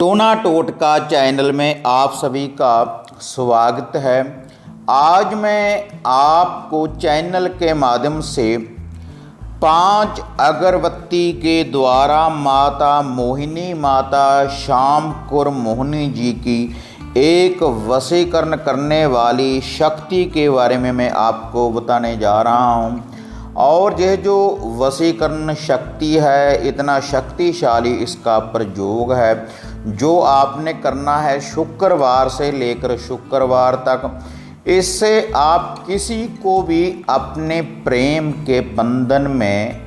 टोना टोटका चैनल में आप सभी का स्वागत है। आज मैं आपको चैनल के माध्यम से 5 अगरबत्ती के द्वारा माता मोहिनी, माता श्यामकुर मोहिनी जी की एक वशीकरण करने वाली शक्ति के बारे में मैं आपको बताने जा रहा हूँ। और यह जो वशीकरण शक्ति है, इतना शक्तिशाली इसका प्रयोग है, जो आपने करना है शुक्रवार से लेकर शुक्रवार तक। इससे आप किसी को भी अपने प्रेम के बंधन में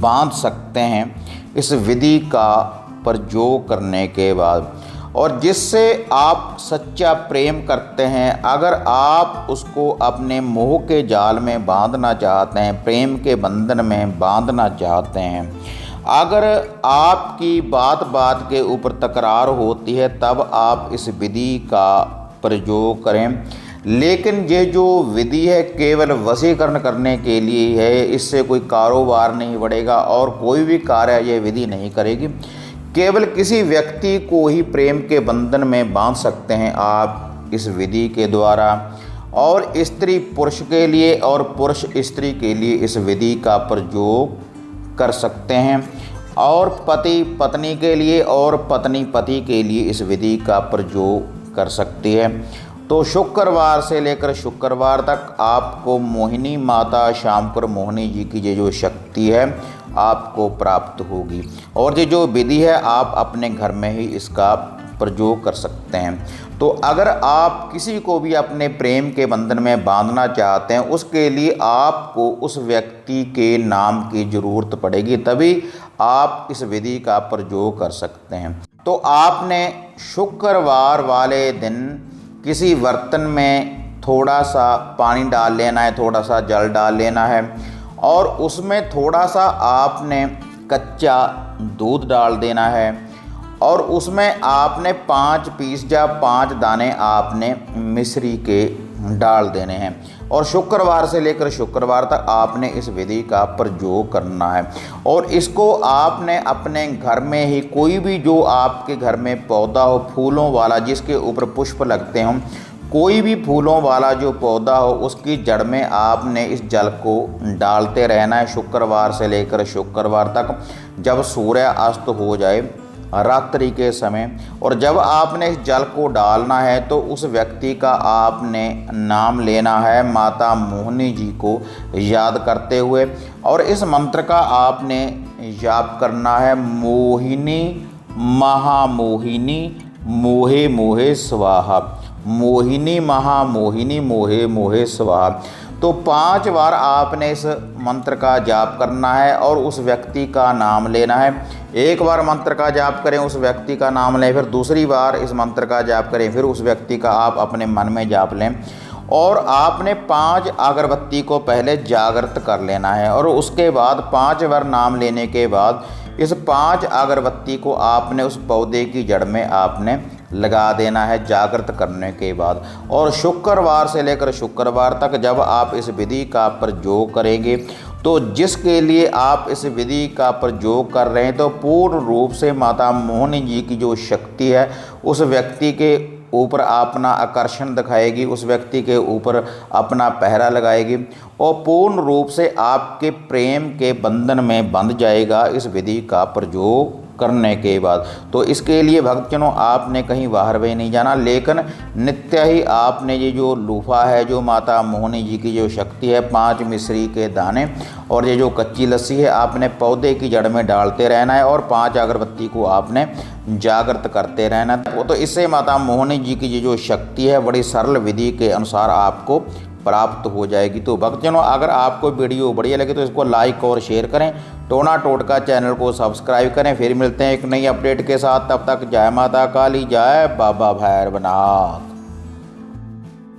बांध सकते हैं इस विधि का प्रयोग करने के बाद। और जिससे आप सच्चा प्रेम करते हैं, अगर आप उसको अपने मोह के जाल में बांधना चाहते हैं, प्रेम के बंधन में बांधना चाहते हैं, अगर आपकी बात बात के ऊपर तकरार होती है, तब आप इस विधि का प्रयोग करें। लेकिन ये जो विधि है केवल वशीकरण करने के लिए है, इससे कोई कारोबार नहीं बढ़ेगा और कोई भी कार्य ये विधि नहीं करेगी। केवल किसी व्यक्ति को ही प्रेम के बंधन में बांध सकते हैं आप इस विधि के द्वारा। और स्त्री पुरुष के लिए और पुरुष स्त्री के लिए इस विधि का प्रयोग कर सकते हैं, और पति पत्नी के लिए और पत्नी पति के लिए इस विधि का प्रयोग कर सकती है। तो शुक्रवार से लेकर शुक्रवार तक आपको मोहिनी, माता श्यामकुर मोहिनी जी की ये जो शक्ति है आपको प्राप्त होगी। और ये जो विधि है आप अपने घर में ही इसका प्रयोग कर सकते हैं। तो अगर आप किसी को भी अपने प्रेम के बंधन में बांधना चाहते हैं, उसके लिए आपको उस व्यक्ति के नाम की ज़रूरत पड़ेगी, तभी आप इस विधि का प्रयोग कर सकते हैं। तो आपने शुक्रवार वाले दिन किसी बर्तन में थोड़ा सा पानी डाल लेना है, थोड़ा सा जल डाल लेना है, और उसमें थोड़ा सा आपने कच्चा दूध डाल देना है, और उसमें आपने 5 पीस या 5 दाने आपने मिश्री के डाल देने हैं। और शुक्रवार से लेकर शुक्रवार तक आपने इस विधि का प्रयोग करना है। और इसको आपने अपने घर में ही, कोई भी जो आपके घर में पौधा हो फूलों वाला, जिसके ऊपर पुष्प लगते हों, कोई भी फूलों वाला जो पौधा हो, उसकी जड़ में आपने इस जल को डालते रहना है शुक्रवार से लेकर शुक्रवार तक, जब सूर्य अस्त हो जाए रात्रि के समय। और जब आपने इस जल को डालना है तो उस व्यक्ति का आपने नाम लेना है माता मोहिनी जी को याद करते हुए। और इस मंत्र का आपने जाप करना है, मोहिनी महामोहिनी मोहे मोहे स्वाहा, मोहिनी महामोहिनी मोहे मोहे स्वाहा। तो 5 बार आपने इस मंत्र का जाप करना है और उस व्यक्ति का नाम लेना है। एक बार मंत्र का जाप करें, उस व्यक्ति का नाम लें, फिर दूसरी बार इस मंत्र का जाप करें, फिर उस व्यक्ति का आप अपने मन में जाप लें। और आपने 5 अगरबत्ती को पहले जागृत कर लेना है, और उसके बाद 5 बार नाम लेने के बाद इस 5 अगरबत्ती को आपने उस पौधे की जड़ में आपने लगा देना है जागृत करने के बाद। और शुक्रवार से लेकर शुक्रवार तक जब आप इस विधि का प्रयोग करेंगे, तो जिसके लिए आप इस विधि का प्रयोग कर रहे हैं, तो पूर्ण रूप से माता मोहिनी जी की जो शक्ति है उस व्यक्ति के ऊपर अपना आकर्षण दिखाएगी, उस व्यक्ति के ऊपर अपना पहरा लगाएगी, और पूर्ण रूप से आपके प्रेम के बंधन में बंध जाएगा इस विधि का प्रयोग करने के बाद। तो इसके लिए भक्तजनों आपने कहीं बाहर भी नहीं जाना, लेकिन नित्य ही आपने ये जो लूफा है, जो माता मोहिनी जी की जो शक्ति है, 5 मिश्री के दाने और ये जो कच्ची लस्सी है, आपने पौधे की जड़ में डालते रहना है, और 5 अगरबत्ती को आपने जागृत करते रहना। तो इससे माता मोहिनी जी की ये जो शक्ति है बड़ी सरल विधि के अनुसार आपको प्राप्त हो जाएगी। तो भक्तजनों अगर आपको वीडियो बढ़िया लगे तो इसको लाइक और शेयर करें, टोना टोटका चैनल को सब्सक्राइब करें। फिर मिलते हैं एक नई अपडेट के साथ, तब तक जय माता काली, जय बाबा भैरवनाथ।